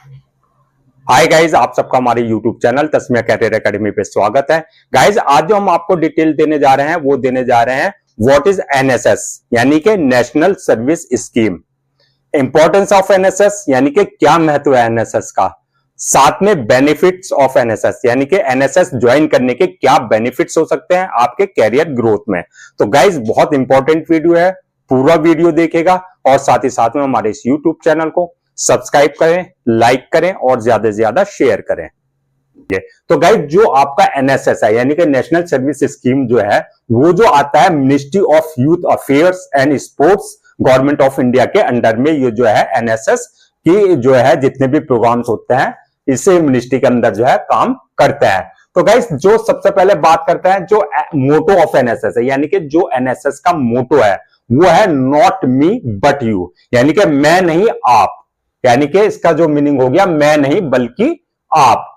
Hi guys, आप सबका हमारे YouTube channel Tasmia career academy पे स्वागत है। गाइज, आज जो हम आपको डिटेल देने जा रहे हैं वो देने जा रहे हैं व्हाट इज एनएसएस यानी कि national service scheme. Importance of NSS यानी कि क्या महत्व है एनएसएस का, साथ में बेनिफिट्स ऑफ एनएसएस यानी कि एनएसएस ज्वाइन करने के क्या बेनिफिट्स हो सकते हैं आपके कैरियर ग्रोथ में। तो गाइज, बहुत इंपॉर्टेंट वीडियो है, पूरा वीडियो देखेगा और साथ ही साथ में हमारे इस यूट्यूब चैनल को सब्सक्राइब करें, लाइक करें और ज्यादा से ज्यादा शेयर करें। तो गाइस, जो आपका एनएसएस है यानी कि नेशनल सर्विस स्कीम जो है वो जो आता है ministry of youth affairs and sports government of India के अंडर में, ये जो है एनएसएस की जो है जितने भी प्रोग्राम्स होते हैं इसे मिनिस्ट्री के अंदर जो है काम करते हैं। तो गाइस, जो सबसे पहले बात करते हैं जो मोटो ऑफ एनएसएस है यानी कि जो एनएसएस का मोटो है वो है नॉट मी बट यू, यानी कि मैं नहीं आप, यानी कि इसका जो मीनिंग हो गया मैं नहीं बल्कि आप।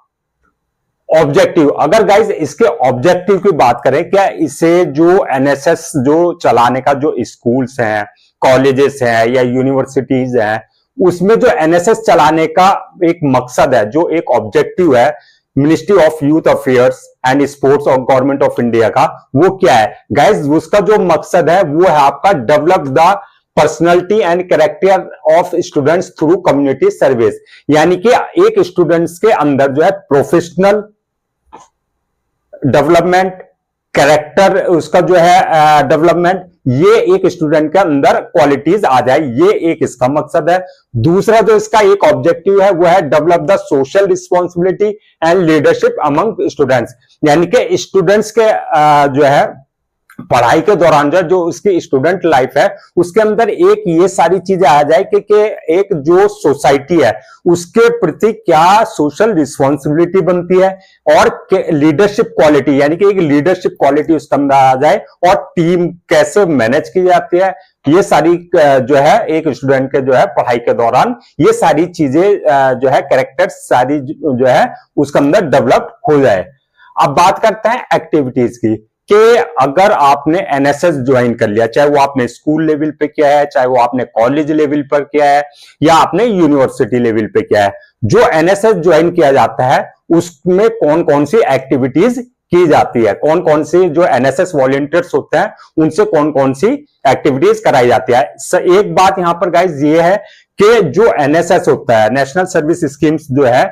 ऑब्जेक्टिव, अगर गाइज इसके ऑब्जेक्टिव की बात करें, क्या इसे जो एनएसएस जो चलाने का जो स्कूल्स हैं, कॉलेजेस हैं या यूनिवर्सिटीज हैं, उसमें जो एनएसएस चलाने का एक मकसद है, जो एक ऑब्जेक्टिव है ministry of youth affairs and sports और गवर्नमेंट ऑफ इंडिया का, वो क्या है गाइज? उसका जो मकसद है वो है आपका develop the personality and character of students through community service, यानी कि एक स्टूडेंट्स के अंदर जो है प्रोफेशनल डेवलपमेंट, कैरेक्टर उसका जो है डेवलपमेंट, ये एक स्टूडेंट के अंदर क्वालिटीज आ जाए, ये एक इसका मकसद है। दूसरा जो इसका एक ऑब्जेक्टिव है वो है develop the social responsibility and leadership among students, यानी कि स्टूडेंट्स के जो है पढ़ाई के दौरान जो उसकी स्टूडेंट लाइफ है उसके अंदर एक ये सारी चीजें आ जाए कि एक जो सोसाइटी है उसके प्रति क्या सोशल रिस्पॉन्सिबिलिटी बनती है और लीडरशिप क्वालिटी, यानी कि एक लीडरशिप क्वालिटी उसके अंदर आ जाए और टीम कैसे मैनेज की जाती है, ये सारी जो है एक स्टूडेंट के जो है पढ़ाई के दौरान ये सारी चीजें जो है कैरेक्टर सारी जो है उसके अंदर डेवलप हो जाए। अब बात करते हैं एक्टिविटीज की, कि अगर आपने एनएसएस ज्वाइन कर लिया, चाहे वो आपने स्कूल लेवल पे किया है, चाहे वो आपने कॉलेज लेवल पर किया है या आपने यूनिवर्सिटी लेवल पे किया है, जो एनएसएस ज्वाइन किया जाता है उसमें कौन कौन सी एक्टिविटीज की जाती है, कौन कौन सी जो एनएसएस वॉलंटियर्स होते हैं उनसे कौन कौन सी एक्टिविटीज कराई जाती है। एक बात यहां पर गाइस ये है कि जो एनएसएस होता है नेशनल सर्विस स्कीम्स जो है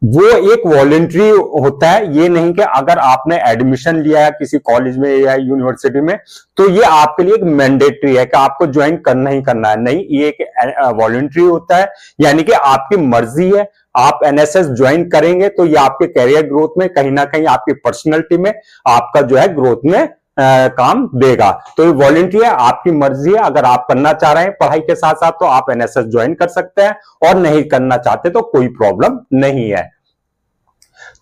वो एक वॉलंटरी होता है, ये नहीं कि अगर आपने एडमिशन लिया है किसी कॉलेज में या यूनिवर्सिटी में तो ये आपके लिए एक मैंडेटरी है कि आपको ज्वाइन करना ही करना है, नहीं, ये एक वॉलंटरी होता है, यानी कि आपकी मर्जी है, आप एनएसएस ज्वाइन करेंगे तो ये आपके कैरियर ग्रोथ में कहीं ना कहीं आपकी पर्सनैलिटी में आपका जो है ग्रोथ में काम देगा। तो ये वॉलंटरी है, आपकी मर्जी है, अगर आप करना चाह रहे हैं पढ़ाई के साथ साथ तो आप एनएसएस ज्वाइन कर सकते हैं और नहीं करना चाहते तो कोई प्रॉब्लम नहीं है।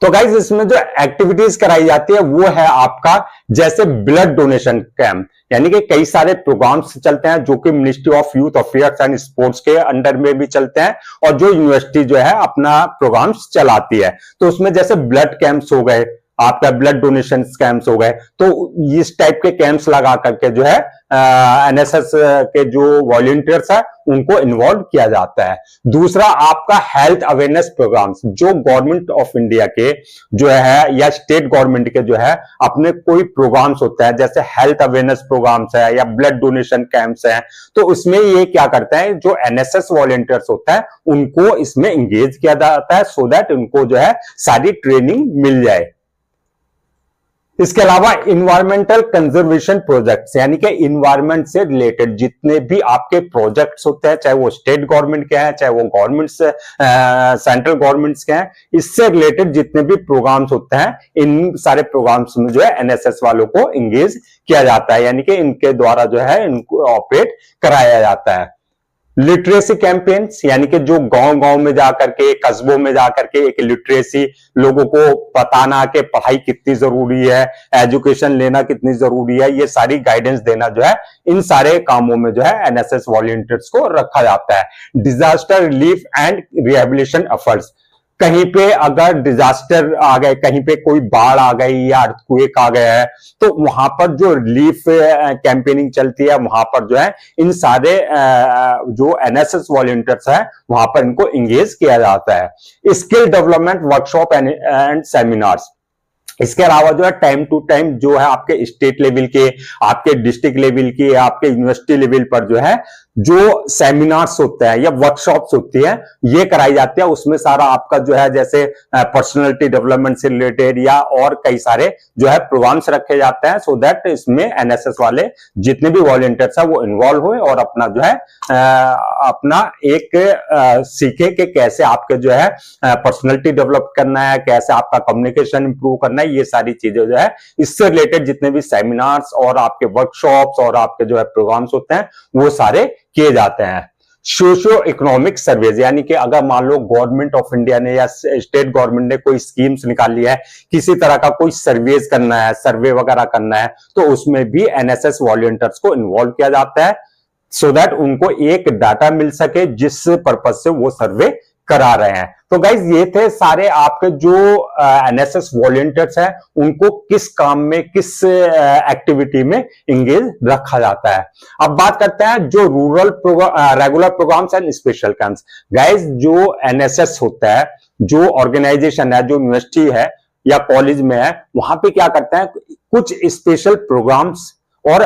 तो गाइज, इसमें जो एक्टिविटीज कराई जाती है वो है आपका जैसे ब्लड डोनेशन कैंप, यानी कि कई सारे प्रोग्राम्स चलते हैं जो कि ministry of youth affairs and sports के अंडर में भी चलते हैं और जो यूनिवर्सिटी जो है अपना प्रोग्राम्स चलाती है। तो उसमें जैसे ब्लड कैंप्स हो गए, आपका ब्लड डोनेशन कैंप्स हो गए, तो इस टाइप के कैंप्स लगा करके जो है एनएसएस के जो वॉलंटियर्स है उनको इन्वॉल्व किया जाता है। दूसरा आपका हेल्थ अवेयरनेस प्रोग्राम्स, जो गवर्नमेंट ऑफ इंडिया के जो है या स्टेट गवर्नमेंट के जो है अपने कोई प्रोग्राम्स होता है जैसे हेल्थ अवेयरनेस प्रोग्राम्स है या ब्लड डोनेशन कैंप्स है, तो उसमें ये क्या करता है जो एनएसएस वॉलंटियर्स होता है उनको इसमें एंगेज किया जाता है सो दैट उनको जो है सारी ट्रेनिंग मिल जाए। इसके अलावा इन्वायरमेंटल कंजर्वेशन प्रोजेक्ट्स, यानी कि इन्वायरमेंट से रिलेटेड जितने भी आपके प्रोजेक्ट्स होते हैं, चाहे वो स्टेट गवर्नमेंट के हैं चाहे वो गवर्नमेंट से सेंट्रल गवर्नमेंट्स के हैं, इससे रिलेटेड जितने भी प्रोग्राम्स होते हैं इन सारे प्रोग्राम्स में जो है एनएसएस वालों को एंगेज किया जाता है, यानी कि इनके द्वारा जो है इनको ऑपरेट कराया जाता है। लिटरेसी कैंपेन्स, यानी कि जो गांव गांव में जाकर के कस्बों में जाकर के एक लिटरेसी लोगों को बताना कि पढ़ाई कितनी जरूरी है, एजुकेशन लेना कितनी जरूरी है, ये सारी गाइडेंस देना जो है इन सारे कामों में जो है एनएसएस वॉलंटियर्स को रखा जाता है। Disaster relief and rehabilitation efforts, कहीं पे अगर डिजास्टर आ गए, कहीं पे कोई बाढ़ आ गई या अर्थक्वेक आ गया है, तो वहां पर जो रिलीफ कैंपेनिंग चलती है, वहां पर जो है इन सारे जो एनएसएस वॉलंटियर्स है वहां पर इनको इंगेज किया जाता है। Skill development workshop and seminars, इसके अलावा जो है टाइम टू टाइम जो है आपके स्टेट लेवल के, आपके डिस्ट्रिक्ट लेवल के, आपके यूनिवर्सिटी लेवल पर जो है जो सेमिनार्स होते हैं या वर्कशॉप्स होती है ये कराई जाती है। उसमें सारा आपका जो है जैसे पर्सनालिटी डेवलपमेंट से रिलेटेड या और कई सारे जो है प्रोग्राम्स रखे जाते हैं, सो दैट इसमें एनएसएस वाले जितने भी वॉलंटियर्स है वो इन्वॉल्व हुए और अपना जो है अपना एक सीखे कि कैसे आपके जो है पर्सनालिटी डेवलप करना है, कैसे आपका कम्युनिकेशन इंप्रूव करना है। ये सारी चीजें जो है इससे रिलेटेड जितने भी सेमिनार्स और आपके वर्कशॉप्स और आपके जो है प्रोग्राम्स होते हैं वो सारे किए जाते हैं। सोशियो इकोनॉमिक सर्वेज, यानी कि अगर मान लो गवर्नमेंट ऑफ इंडिया ने या स्टेट गवर्नमेंट ने कोई स्कीम्स निकाली है, किसी तरह का कोई सर्वेज करना है, सर्वे वगैरह करना है, तो उसमें भी एनएसएस वॉलंटियर्स को इन्वॉल्व किया जाता है सो दैट उनको एक डाटा मिल सके जिस पर्पज से वो सर्वे करा रहे हैं। तो गाइज ये थे सारे आपके जो एनएसएस वॉलंटियर्स हैं उनको किस काम में, किस एक्टिविटी में इंगेज रखा जाता है। अब बात करते हैं जो rural regular programs and special camps. Guys जो एनएसएस होता है, जो ऑर्गेनाइजेशन है, जो यूनिवर्सिटी है या कॉलेज में है, वहां पे क्या करते हैं कुछ स्पेशल प्रोग्राम्स और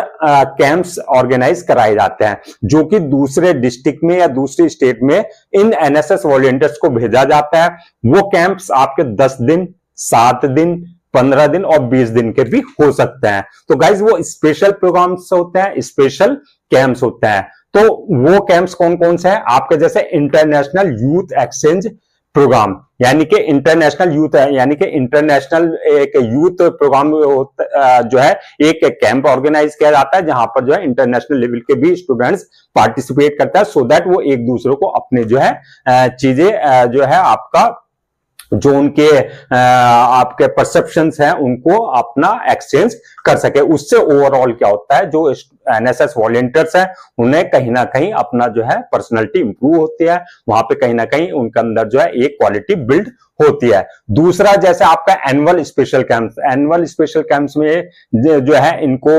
कैंप्स ऑर्गेनाइज कराए जाते हैं जो कि दूसरे डिस्ट्रिक्ट में या दूसरी स्टेट में इन एनएसएस वॉलंटियर्स को भेजा जाता है। वो कैंप्स आपके 10 दिन, 7 दिन, 15 दिन और 20 दिन के भी हो सकते हैं। तो गाइज वो स्पेशल प्रोग्राम्स होते हैं, स्पेशल कैंप्स होते हैं। तो वो कैंप्स कौन कौन से हैं आपके, जैसे इंटरनेशनल यूथ एक्सचेंज प्रोग्राम, यानी कि इंटरनेशनल यूथ है, यानी कि इंटरनेशनल एक यूथ प्रोग्राम जो है एक कैंप ऑर्गेनाइज किया जाता है जहां पर जो है इंटरनेशनल लेवल के भी स्टूडेंट्स पार्टिसिपेट करता है सो दैट वो एक दूसरे को अपने जो है चीजें जो है आपका जो उनके आपके परसेप्शंस हैं उनको अपना एक्सचेंज कर सके। उससे ओवरऑल क्या होता है, जो एनएसएस वॉलंटियर्स हैं उन्हें कहीं ना कहीं अपना जो है पर्सनालिटी इंप्रूव होती है, वहां पे कहीं ना कहीं उनके अंदर जो है एक क्वालिटी बिल्ड होती है। दूसरा जैसे आपका annual special camps, annual special camps में जो है इनको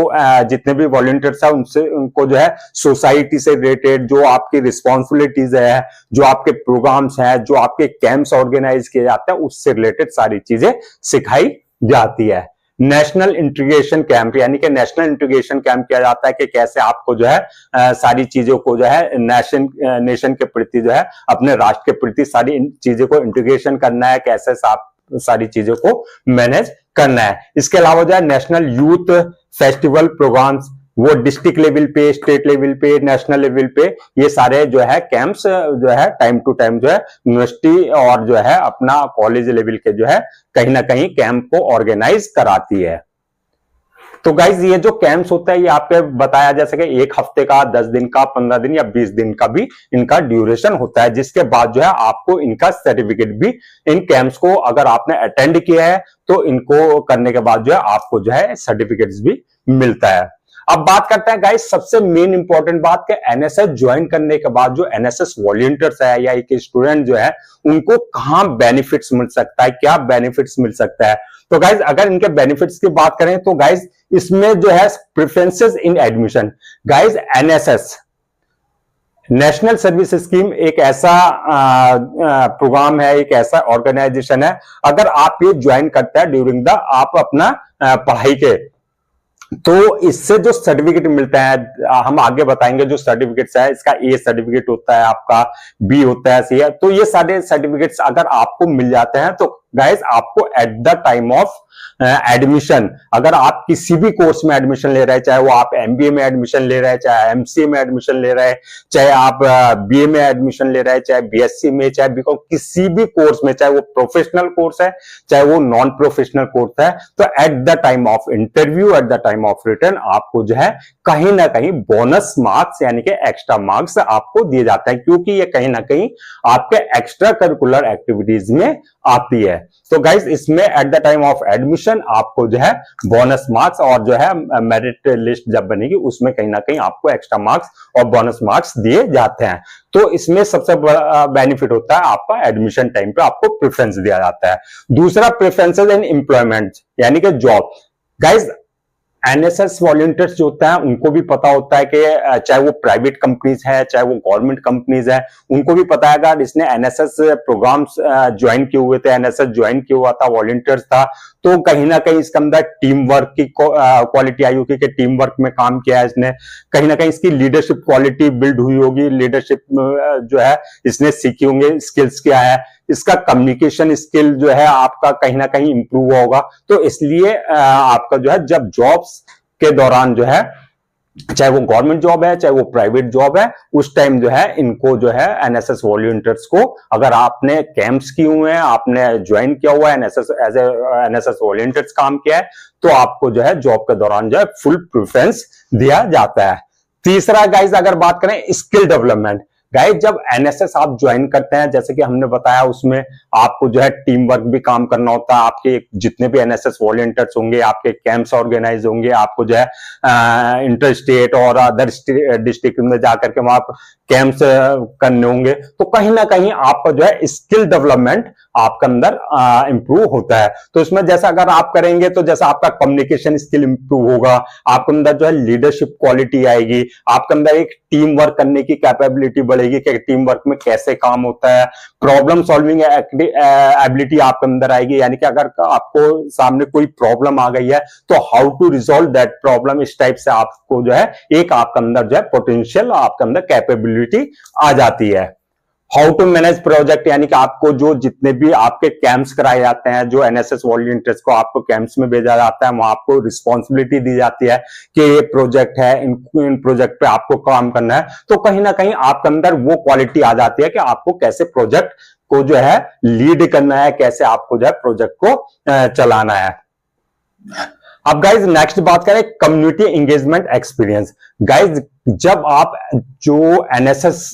जितने भी वॉलंटियर्स हैं उनसे उनको जो है सोसाइटी से रिलेटेड जो आपकी रिस्पॉन्सिबिलिटीज है, जो आपके प्रोग्राम्स हैं, जो आपके कैंप्स ऑर्गेनाइज किए जाते हैं उससे रिलेटेड सारी चीजें सिखाई जाती है। नेशनल इंटीग्रेशन कैंप, यानी कि नेशनल इंटीग्रेशन कैंप किया जाता है कि कैसे आपको जो है सारी चीजों को जो है नेशन के प्रति जो है अपने राष्ट्र के प्रति सारी चीजों को इंटीग्रेशन करना है, कैसे सारी चीजों को मैनेज करना है। इसके अलावा जो है नेशनल यूथ फेस्टिवल प्रोग्राम्स, वो डिस्ट्रिक्ट लेवल पे, स्टेट लेवल पे, नेशनल लेवल पे ये सारे जो है कैंप्स जो है टाइम टू टाइम जो है यूनिवर्सिटी और जो है अपना कॉलेज लेवल के जो है कहीं ना कहीं कैंप को ऑर्गेनाइज कराती है। तो गाइज ये जो कैंप्स होता है ये आपके बताया जा सके 1 हफ्ते का, 10 दिन का, 15 दिन या 20 दिन का भी इनका ड्यूरेशन होता है, जिसके बाद जो है आपको इनका सर्टिफिकेट भी, इन कैंप्स को अगर आपने अटेंड किया है तो इनको करने के बाद जो है आपको जो है सर्टिफिकेट्स भी मिलता है। अब बात करते हैं गाइस सबसे मेन इंपॉर्टेंट बात कि एनएसएस ज्वाइन करने के बाद जो एनएसएस वॉलंटियर्स है या एक स्टूडेंट जो है उनको कहां बेनिफिट्स मिल सकता है, क्या बेनिफिट्स मिल सकता है। तो गाइस अगर इनके बेनिफिट्स की बात करें तो गाइस इसमें जो है प्रेफरेंसेस इन admission, guys NSS national service scheme एक ऐसा प्रोग्राम है, एक ऐसा ऑर्गेनाइजेशन है, अगर आप ये ज्वाइन करते हैं ड्यूरिंग द आप अपना पढ़ाई के, तो इससे जो सर्टिफिकेट मिलता है हम आगे बताएंगे। जो सर्टिफिकेट्स है इसका ए सर्टिफिकेट होता है, आपका बी होता है, सी है। तो ये सारे सर्टिफिकेट्स अगर आपको मिल जाते हैं तो गाइस आपको at the time of admission, अगर आप किसी भी कोर्स में एडमिशन ले रहे हैं, चाहे वो आप एमबीए में एडमिशन ले रहे हैं, चाहे एमसीए में एडमिशन ले रहे हैं, चाहे आप बीए में एडमिशन ले रहे हैं, चाहे बीएससी में, चाहे बीकॉम, किसी भी कोर्स में, चाहे वो प्रोफेशनल कोर्स है चाहे वो नॉन प्रोफेशनल कोर्स है, तो at the time of interview, at the time of return आपको जो है कहीं ना कहीं बोनस मार्क्स यानी कि एक्स्ट्रा मार्क्स आपको दिए जाते हैं, क्योंकि ये कहीं ना कहीं आपके एक्स्ट्रा करिकुलर एक्टिविटीज में आती है। है। तो गाइज इसमें at the time of admission आपको जो है बोनस मार्क्स और जो है मेरिट लिस्ट जब बनेगी उसमें कहीं ना कहीं आपको एक्स्ट्रा मार्क्स और बोनस मार्क्स दिए जाते हैं। तो इसमें सबसे बड़ा बेनिफिट होता है आपका एडमिशन टाइम पे आपको प्रेफरेंस दिया जाता है। दूसरा प्रेफरेंसेस इन एम्प्लॉयमेंट यानी कि जॉब। गाइज एनएसएस वॉलंटियर्स जो होता है उनको भी पता होता है कि चाहे वो प्राइवेट कंपनीज है चाहे वो गवर्नमेंट कंपनीज है, उनको भी पता है अगर इसने एनएसएस प्रोग्राम्स ज्वाइन किए हुए थे, एनएसएस ज्वाइन किया हुआ था, वॉलंटियर्स था, तो कहीं ना कहीं इसके अंदर टीम वर्क की क्वालिटी आई होगी कि टीम वर्क में काम किया है इसने, कहीं ना कहीं इसकी लीडरशिप क्वालिटी बिल्ड हुई होगी, लीडरशिप जो है इसने सीखी होंगे, स्किल्स क्या है, इसका कम्युनिकेशन स्किल जो है आपका कहीं ना कहीं इंप्रूव होगा। तो इसलिए आपका जो है जब जॉब्स के दौरान जो है चाहे वो गवर्नमेंट जॉब है चाहे वो प्राइवेट जॉब है, उस टाइम जो है इनको जो है एनएसएस वॉलंटियर्स को अगर आपने कैंप्स किए हुए हैं, आपने ज्वाइन किया हुआ है एनएसएस एज एनएसएस वॉलंटियर्स काम किया है, तो आपको जो है जॉब के दौरान जो है फुल प्रेफरेंस दिया जाता है। तीसरा गाइज अगर बात करें स्किल डेवलपमेंट, गाइस जब एनएसएस आप ज्वाइन करते हैं जैसे कि हमने बताया उसमें आपको जो है टीम वर्क भी काम करना होता है, आपके जितने भी एनएसएस वॉलंटियर्स होंगे, आपके कैंप्स ऑर्गेनाइज होंगे, आपको जो है इंटर स्टेट और अदर डिस्ट्रिक्ट में जाकर के वहां कैंप्स करने होंगे, तो कहीं ना कहीं आपका जो है स्किल डेवलपमेंट आपके अंदर इंप्रूव होता है। तो इसमें जैसा अगर आप करेंगे तो जैसा आपका कम्युनिकेशन स्किल इंप्रूव होगा, आपके अंदर जो है लीडरशिप क्वालिटी आएगी, आपके अंदर एक टीम वर्क करने की कैपेबिलिटी बढ़ेगी कि टीम वर्क में कैसे काम होता है, प्रॉब्लम सॉल्विंग एबिलिटी आपके अंदर आएगी, यानी कि अगर आपको सामने कोई प्रॉब्लम आ गई है तो how to resolve that problem, इस टाइप से आपको जो है एक आपके अंदर जो है पोटेंशियल आपके अंदर कैपेबिलिटी आ जाती है। हाउ टू मैनेज प्रोजेक्ट, यानी कि आपको जो जितने भी आपके कैंप्स कराए जाते हैं, जो एनएसएस वॉलंटियर्स को आपको कैंप्स में भेजा जाता है, वहां आपको रिस्पॉन्सिबिलिटी दी जाती है कि ये प्रोजेक्ट है, इन प्रोजेक्ट पे आपको काम करना है, तो कहीं ना कहीं आपके अंदर वो क्वालिटी आ जाती है कि आपको कैसे प्रोजेक्ट को जो है लीड करना है, कैसे आपको जो है प्रोजेक्ट को चलाना है। अब गाइज नेक्स्ट बात करें कम्युनिटी एंगेजमेंट एक्सपीरियंस। गाइज जब आप जो एनएसएस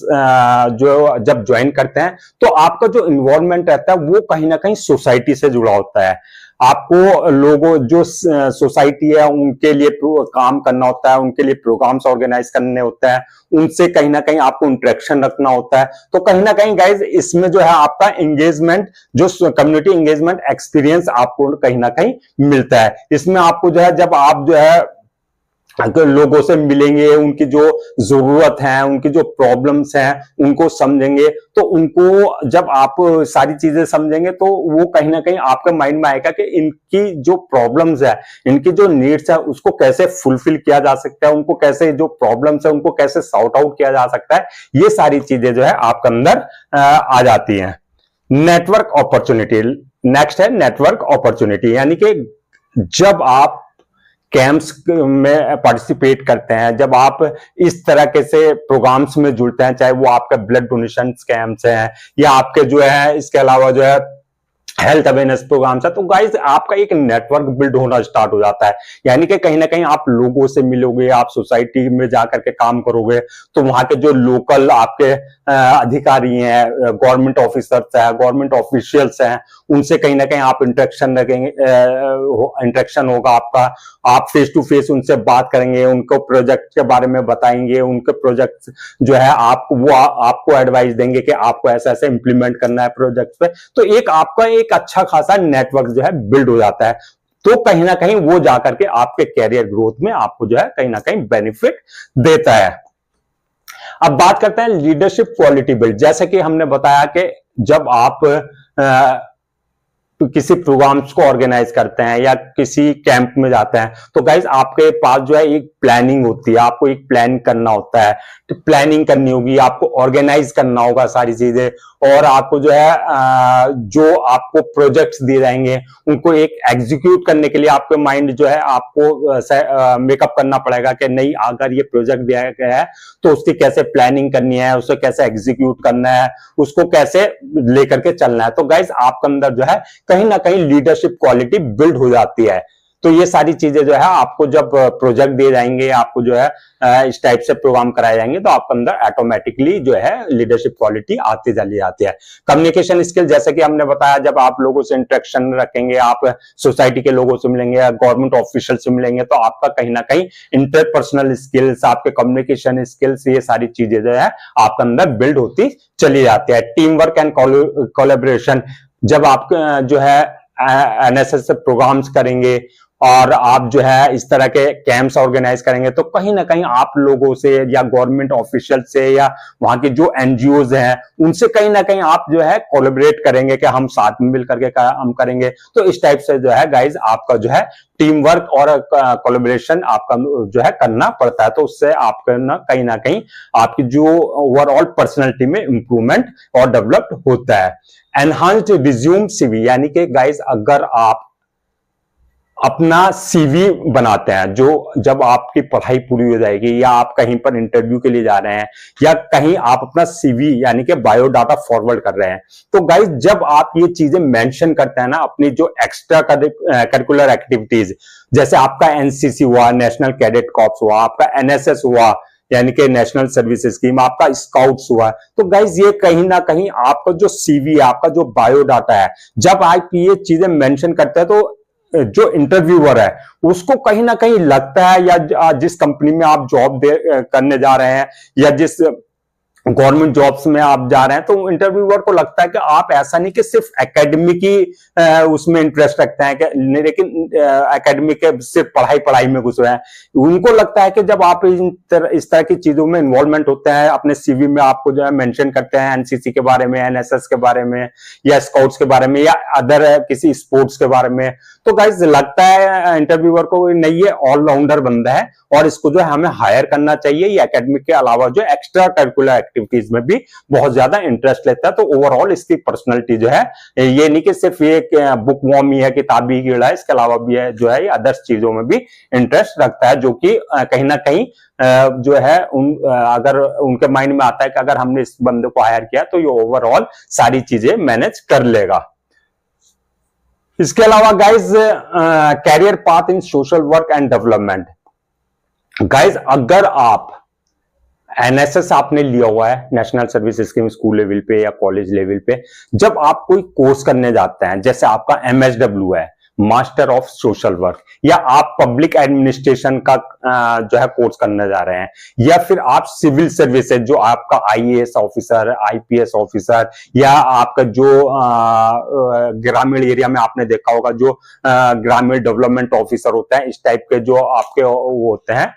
जो जब ज्वाइन करते हैं तो आपका जो इन्वॉल्वमेंट रहता है वो कहीं ना कहीं सोसाइटी से जुड़ा होता है। आपको लोगों जो सोसाइटी है उनके लिए काम करना होता है, उनके लिए प्रोग्राम्स ऑर्गेनाइज करने होता है, उनसे कहीं ना कहीं आपको इंटरेक्शन रखना होता है। तो कहीं ना कहीं गाइज इसमें जो है आपका एंगेजमेंट, जो कम्युनिटी एंगेजमेंट एक्सपीरियंस आपको कहीं ना कहीं मिलता है। इसमें आपको जो है जब आप जो है लोगों से मिलेंगे, उनकी जो जरूरत है, उनकी जो प्रॉब्लम्स हैं उनको समझेंगे, तो उनको जब आप सारी चीजें समझेंगे तो वो कहीं ना कहीं आपके माइंड में आएगा कि इनकी जो प्रॉब्लम्स है, इनकी जो नीड्स है उसको कैसे फुलफिल किया जा सकता है, उनको कैसे जो प्रॉब्लम्स है उनको कैसे सॉर्ट आउट किया जा सकता है, ये सारी चीजें जो है आपके अंदर आ जाती हैं। नेटवर्क अपॉर्चुनिटी, नेक्स्ट है नेटवर्क अपॉर्चुनिटी, यानी कि जब आप कैंप्स में पार्टिसिपेट करते हैं, जब आप इस तरह के से प्रोग्राम्स में जुड़ते हैं, चाहे वो आपका ब्लड डोनेशन कैंप्स हैं या आपके जो है इसके अलावा जो है हेल्थ अवेयरनेस प्रोग्राम्स है, तो गाइस आपका एक नेटवर्क बिल्ड होना स्टार्ट हो जाता है। यानी कि कहीं ना कहीं आप लोगों से मिलोगे, आप सोसाइटी में जाकर के काम करोगे, तो वहां के जो लोकल आपके अधिकारी हैं, गवर्नमेंट ऑफिसर्स हैं, गवर्नमेंट ऑफिशियल्स हैं, उनसे कहीं ना कहीं आप इंटरेक्शन रखेंगे, इंटरेक्शन होगा आपका, आप फेस टू फेस उनसे बात करेंगे, उनको प्रोजेक्ट के बारे में बताएंगे, उनके प्रोजेक्ट जो है आपको एडवाइस देंगे कि आपको ऐसा ऐसा इंप्लीमेंट करना है प्रोजेक्ट पे। तो एक आपका एक अच्छा खासा नेटवर्क जो है बिल्ड हो जाता है, तो कहीं ना कहीं वो जाकर के आपके कैरियर ग्रोथ में आपको जो है कहीं ना कहीं बेनिफिट देता है। अब बात करते हैं लीडरशिप क्वालिटी बिल्ड। जैसे कि हमने बताया कि जब आप किसी प्रोग्राम्स को ऑर्गेनाइज करते हैं या किसी कैंप में जाते हैं, तो गाइज आपके पास जो है एक प्लानिंग होती है, आपको एक प्लान करना होता है, तो प्लानिंग करनी होगी, आपको ऑर्गेनाइज करना होगा सारी चीजें, और आपको जो है जो आपको प्रोजेक्ट्स दिए जाएंगे उनको एक एग्जीक्यूट करने के लिए आपके माइंड जो है आपको मेकअप करना पड़ेगा कि नहीं, अगर ये प्रोजेक्ट दिया गया है तो उसकी कैसे प्लानिंग करनी है, उसे कैसे एग्जीक्यूट करना है, उसको कैसे लेकर के चलना है। तो गाइज आपके अंदर जो है कहीं ना कहीं लीडरशिप क्वालिटी बिल्ड हो जाती है। तो ये सारी चीजें जो है आपको जब प्रोजेक्ट दिए जाएंगे, आपको जो है इस टाइप से प्रोग्राम कराए जाएंगे, तो आपके अंदर ऑटोमेटिकली जो है लीडरशिप क्वालिटी आती चली जाती है। कम्युनिकेशन स्किल, जैसे कि हमने बताया, जब आप लोगों से इंटरेक्शन रखेंगे, आप सोसाइटी के लोगों से मिलेंगे या गवर्नमेंट ऑफिशियल से मिलेंगे, तो आपका कहीं ना कहीं इंटरपर्सनल स्किल्स, आपके कम्युनिकेशन स्किल्स, ये सारी चीजें जो है आपके अंदर बिल्ड होती चली जाती है। टीम वर्क एंड कोलैबोरेशन, जब आप जो है एनएसएस से प्रोग्राम्स करेंगे और आप जो है इस तरह के कैंप्स ऑर्गेनाइज करेंगे, तो कहीं ना कहीं आप लोगों से या गवर्नमेंट ऑफिशियल से या वहां के जो एनजीओज हैं उनसे कहीं ना कहीं आप जो है कोलैबोरेट करेंगे कि हम साथ में मिल करके हम करेंगे। तो इस टाइप से जो है गाइज आपका जो है टीम वर्क और कोलैबोरेशन आपका जो है करना पड़ता है। तो उससे आपका ना कहीं आपकी जो ओवरऑल पर्सनैलिटी में इंप्रूवमेंट और डेवलप्ड होता है। एनहांस्ड रिज्यूम सीवी, यानी कि गाइज अगर आप अपना सीवी बनाते हैं, जो जब आपकी पढ़ाई पूरी हो जाएगी या आप कहीं पर इंटरव्यू के लिए जा रहे हैं या कहीं आप अपना सीवी यानी कि बायोडाटा फॉरवर्ड कर रहे हैं, तो गाइस जब आप ये चीजें मेंशन करते हैं ना, अपनी जो एक्स्ट्रा करिकुलर एक्टिविटीज, जैसे आपका एनसीसी हुआ, नेशनल कैडेट कॉर्प्स हुआ, आपका एनएसएस हुआ यानी कि नेशनल सर्विस स्कीम, आपका स्काउट्स हुआ, तो गाइज ये कहीं ना कहीं आपका जो सीवी है, आपका जो बायोडाटा है, जब आप ये चीजें मेंशन करते हैं तो जो इंटरव्यूअर है उसको कहीं ना कहीं लगता है, या जिस कंपनी में आप जॉब करने जा रहे हैं या जिस गवर्नमेंट जॉब्स में आप जा रहे हैं, तो इंटरव्यूअर को लगता है कि आप ऐसा नहीं कि सिर्फ एकेडमिक ही उसमें इंटरेस्ट रखते हैं, लेकिन एकेडमिक के सिर्फ पढ़ाई में घुस रहे हैं। उनको लगता है कि जब आप इस तरह की चीजों में इन्वॉल्वमेंट होते हैं, अपने सीवी में आपको जो है मेंशन करते हैं एनसीसी के बारे में, एनएसएस के बारे में या स्काउट्स के बारे में या अदर किसी स्पोर्ट्स के बारे में, तो गाइस लगता है इंटरव्यूअर को नहीं, ये ऑलराउंडर बंदा है और इसको जो है हमें हायर करना चाहिए। ये एकेडमिक के अलावा जो एक्स्ट्रा करिकुलर एक्टिविटीज में भी बहुत ज्यादा इंटरेस्ट लेता है। तो ओवरऑल इसकी पर्सनैलिटी जो है, ये नहीं कि सिर्फ ये बुक वॉर्म ही है, किताबी कीड़ा है, इसके अलावा भी है जो है अदर्स चीजों में भी इंटरेस्ट रखता है, जो कि कहीं ना कहीं जो है अगर उनके माइंड में आता है कि अगर हमने इस बंदे को हायर किया तो ये ओवरऑल सारी चीजें मैनेज कर लेगा। इसके अलावा guys career path in social work and development, guys अगर आप एनएसएस आपने लिया हुआ है, national service scheme, school level पे या कॉलेज लेवल पे, जब आप कोई कोर्स करने जाते हैं, जैसे आपका एमएसडब्ल्यू है, मास्टर ऑफ सोशल वर्क, या आप पब्लिक एडमिनिस्ट्रेशन का जो है कोर्स करने जा रहे हैं, या फिर आप सिविल सर्विसेज जो आपका आईएएस ऑफिसर, आईपीएस ऑफिसर, या आपका जो ग्रामीण एरिया में आपने देखा होगा जो ग्रामीण डेवलपमेंट ऑफिसर होता है, इस टाइप के जो आपके वो होते हैं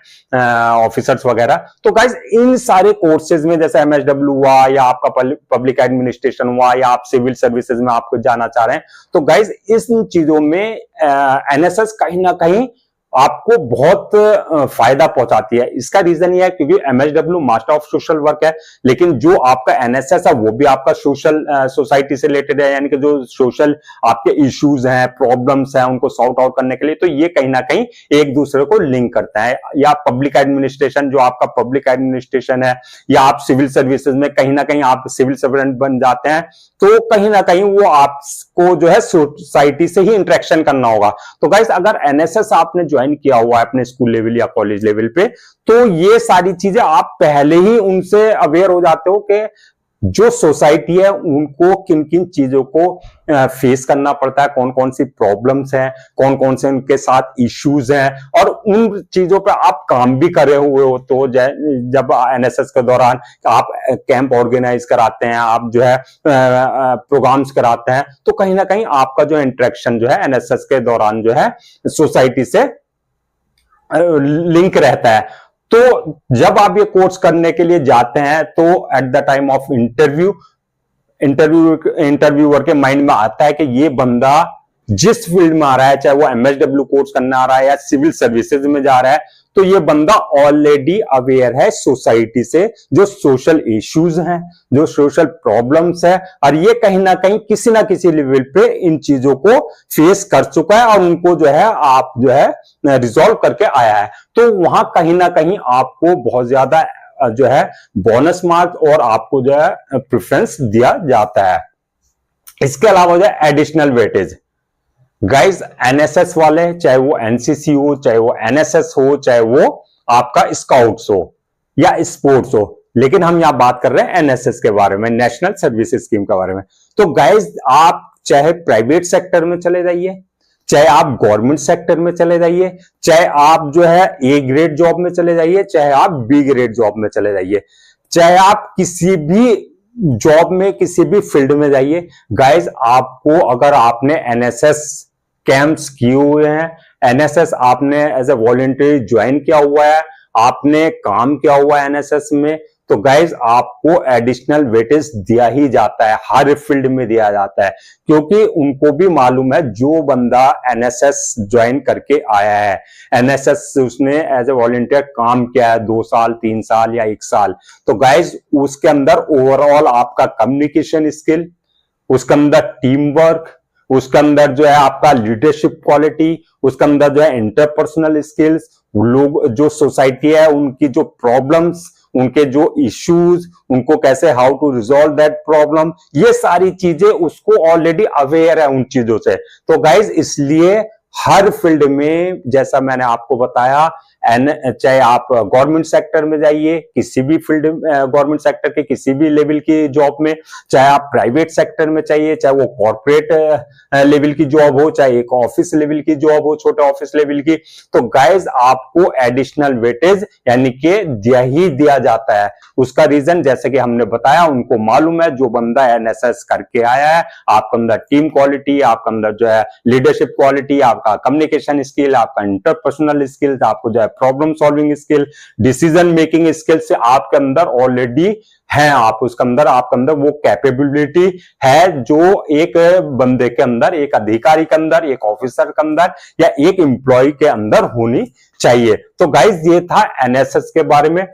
ऑफिसर्स वगैरह। तो गाइस इन सारे कोर्सेज में, जैसे एमएसडब्ल्यू हुआ या आपका पब्लिक एडमिनिस्ट्रेशन हुआ या आप सिविल सर्विसेज में आपको जाना चाह रहे हैं, तो गाइस इस चीजों में एनएसएस कहीं ना कहीं आपको बहुत फायदा पहुंचाती है। इसका रीजन ये है क्योंकि MSW master of social work है, लेकिन जो आपका एनएसएस है वो भी आपका सोशल सोसाइटी से रिलेटेड है, यानी कि जो सोशल आपके इश्यूज हैं, प्रॉब्लम्स हैं, उनको सॉर्ट आउट करने के लिए, तो ये कहीं ना कहीं एक दूसरे को लिंक करता है। या पब्लिक एडमिनिस्ट्रेशन, जो आपका पब्लिक एडमिनिस्ट्रेशन है, या आप सिविल सर्विसेज में कहीं ना कहीं आप सिविल सर्वेंट बन जाते हैं, तो कहीं ना कहीं वो आपको जो है सोसाइटी से ही इंटरेक्शन करना होगा। तो गाइस अगर एनएसएस आपने ज्वाइन किया हुआ है अपने स्कूल लेवल या कॉलेज लेवल पे, तो ये सारी चीजें आप पहले ही उनसे अवेयर हो जाते हो कि जो सोसाइटी है उनको किन किन चीजों को फेस करना पड़ता है, कौन कौन सी प्रॉब्लम्स हैं, कौन कौन से उनके साथ इश्यूज हैं, और उन चीजों पे आप काम भी करे हुए हो। तो जब एनएसएस के दौरान आप कैंप ऑर्गेनाइज कराते हैं, आप जो है प्रोग्राम्स कराते हैं, तो कहीं ना कहीं आपका जो इंटरेक्शन जो है एनएसएस के दौरान जो है सोसाइटी से लिंक रहता है। तो जब आप ये कोर्स करने के लिए जाते हैं, तो at the time of interviewer के माइंड में आता है कि ये बंदा जिस फील्ड में आ रहा है, चाहे वो एमएसडब्ल्यू कोर्स करना आ रहा है या सिविल सर्विसेज में जा रहा है, तो ये बंदा ऑलरेडी अवेयर है सोसाइटी से, जो सोशल इश्यूज हैं, जो सोशल प्रॉब्लम्स है, और ये कहीं ना किसी लेवल पे इन चीजों को फेस कर चुका है और उनको जो है आप जो है रिजॉल्व करके आया है। तो वहां कहीं ना कहीं आपको बहुत ज्यादा जो है बोनस मार्क्स और आपको जो है प्रेफरेंस दिया जाता है। इसके अलावा जो है एडिशनल वेटेज, गाइज एनएसएस वाले, चाहे वो एनसीसी हो, चाहे वो एनएसएस हो, चाहे वो आपका स्काउट्स हो या स्पोर्ट्स हो, लेकिन हम यहां बात कर रहे हैं एनएसएस के बारे में, नेशनल सर्विस स्कीम के बारे में। तो गाइज आप चाहे प्राइवेट सेक्टर में चले जाइए, चाहे आप गवर्नमेंट सेक्टर में चले जाइए, चाहे आप जो है ए ग्रेड जॉब में चले जाइए, चाहे आप बी ग्रेड जॉब में चले जाइए, चाहे आप किसी भी जॉब में किसी भी फील्ड में जाइए, गाइज आपको अगर आपने एनएसएस कैंप्स किए हुए हैं, एनएसएस आपने एज ए वॉलंटियर ज्वाइन किया हुआ है, आपने काम किया हुआ है एनएसएस में, तो गाइज आपको एडिशनल वेटेज दिया ही जाता है, हर फील्ड में दिया जाता है, क्योंकि उनको भी मालूम है जो बंदा एनएसएस ज्वाइन करके आया है, एनएसएस उसने एज ए वॉलंटियर काम किया है 2 साल 3 साल या 1 साल, तो गाइज उसके अंदर ओवरऑल आपका कम्युनिकेशन स्किल, उसके अंदर टीम वर्क, उसके अंदर जो है आपका लीडरशिप क्वालिटी, उसके अंदर जो है इंटरपर्सनल स्किल्स, लोग जो सोसाइटी है उनकी जो प्रॉब्लम्स, उनके जो इश्यूज, उनको कैसे how to resolve that problem, ये सारी चीजें उसको ऑलरेडी अवेयर है उन चीजों से। तो गाइज इसलिए हर फील्ड में, जैसा मैंने आपको बताया, चाहे आप गवर्नमेंट सेक्टर में जाइए, किसी भी फील्ड गवर्नमेंट सेक्टर के किसी भी लेवल की जॉब में, चाहे आप प्राइवेट सेक्टर में चाहिए, चाहे वो कॉर्पोरेट लेवल की जॉब हो, चाहे एक ऑफिस लेवल की जॉब हो, छोटे ऑफिस लेवल की, तो गाइज आपको एडिशनल वेटेज यानी कि दिया ही दिया जाता है। उसका रीजन जैसे कि हमने बताया, उनको मालूम है जो बंदा एनएसएस करके आया है, आपके अंदर टीम क्वालिटी, आपके अंदर जो है लीडरशिप क्वालिटी, आपका कम्युनिकेशन स्किल, आपका इंटरपर्सनल स्किल, आपको जो है problem solving skill, decision making skill से आपके अंदर ऑलरेडी है, आप उसके अंदर आपके अंदर वो कैपेबिलिटी है जो एक बंदे के अंदर, एक अधिकारी के अंदर, एक ऑफिसर के अंदर या एक एम्प्लॉय के अंदर होनी चाहिए। तो गाइज ये था एनएसएस के बारे में।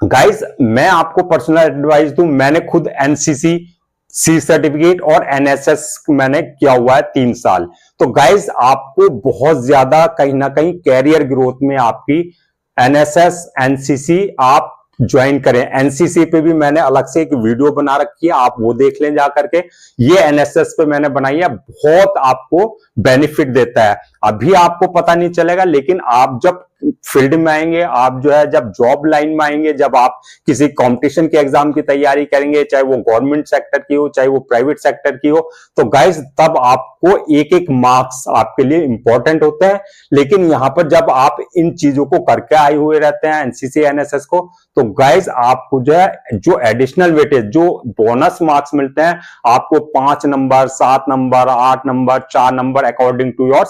गाइज मैं आपको पर्सनल एडवाइस दूं, मैंने खुद एनसीसी सी सर्टिफिकेट और एनएसएस मैंने किया हुआ है 3 साल। तो गाइज आपको बहुत ज्यादा कहीं ना कहीं कैरियर ग्रोथ में आपकी एनएसएस एनसीसी आप ज्वाइन करें। एनसीसी पे भी मैंने अलग से एक वीडियो बना रखी है, आप वो देख लें जा करके। ये एनएसएस पे मैंने बनाई है, बहुत आपको बेनिफिट देता है। अभी आपको पता नहीं चलेगा, लेकिन आप जब फील्ड में आएंगे, आप जो है जब जॉब लाइन में आएंगे, जब आप किसी कंपटीशन के एग्जाम की तैयारी करेंगे, चाहे वो गवर्नमेंट सेक्टर की हो, चाहे वो प्राइवेट सेक्टर की हो, तो गाइज तब आपको एक एक मार्क्स आपके लिए इंपॉर्टेंट होते हैं। लेकिन यहां पर जब आप इन चीजों को करके आए हुए रहते हैं एनसीसी एनएसएस को, तो गाइज आपको जो है जो एडिशनल वेटेज, जो बोनस मार्क्स मिलते हैं आपको 5 number, 7 number, 8 number, 4 number according to your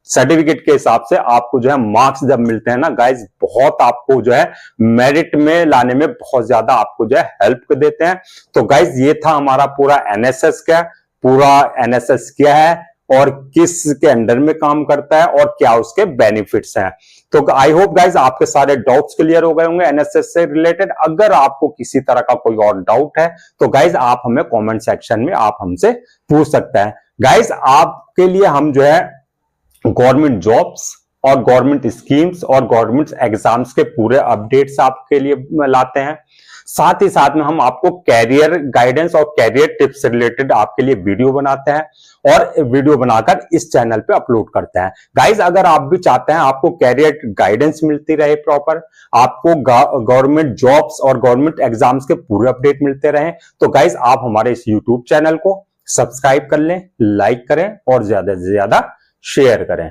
certificate के हिसाब से आपको जो है मार्क्स जब मिलते हैं ना गाइज, बहुत आपको जो है मेरिट में लाने में बहुत ज्यादा आपको जो है हेल्प देते हैं। तो गाइज ये था हमारा पूरा एनएसएस का, पूरा एनएसएस क्या है और किस के अंडर में काम करता है और क्या उसके बेनिफिट्स हैं। तो आई होप गाइज आपके सारे डाउट्स क्लियर हो गए होंगे एनएसएस से रिलेटेड। अगर आपको किसी तरह का कोई और डाउट है तो गाइज आप हमें कमेंट सेक्शन में आप हमसे पूछ सकते हैं। गाइज आपके लिए हम जो है गवर्नमेंट जॉब्स और गवर्नमेंट स्कीम्स और गवर्नमेंट एग्जाम्स के पूरे अपडेट्स आपके लिए लाते हैं। साथ ही साथ में हम आपको कैरियर गाइडेंस और कैरियर टिप्स से रिलेटेड आपके लिए वीडियो बनाते हैं और वीडियो बनाकर इस चैनल पे अपलोड करते हैं। गाइज अगर आप भी चाहते हैं आपको कैरियर गाइडेंस मिलती रहे प्रॉपर, आपको गवर्नमेंट जॉब्स और गवर्नमेंट एग्जाम्स के पूरे अपडेट मिलते रहे, तो गाइज आप हमारे इस यूट्यूब चैनल को सब्सक्राइब कर लें, लाइक करें और ज्यादा से ज्यादा शेयर करें।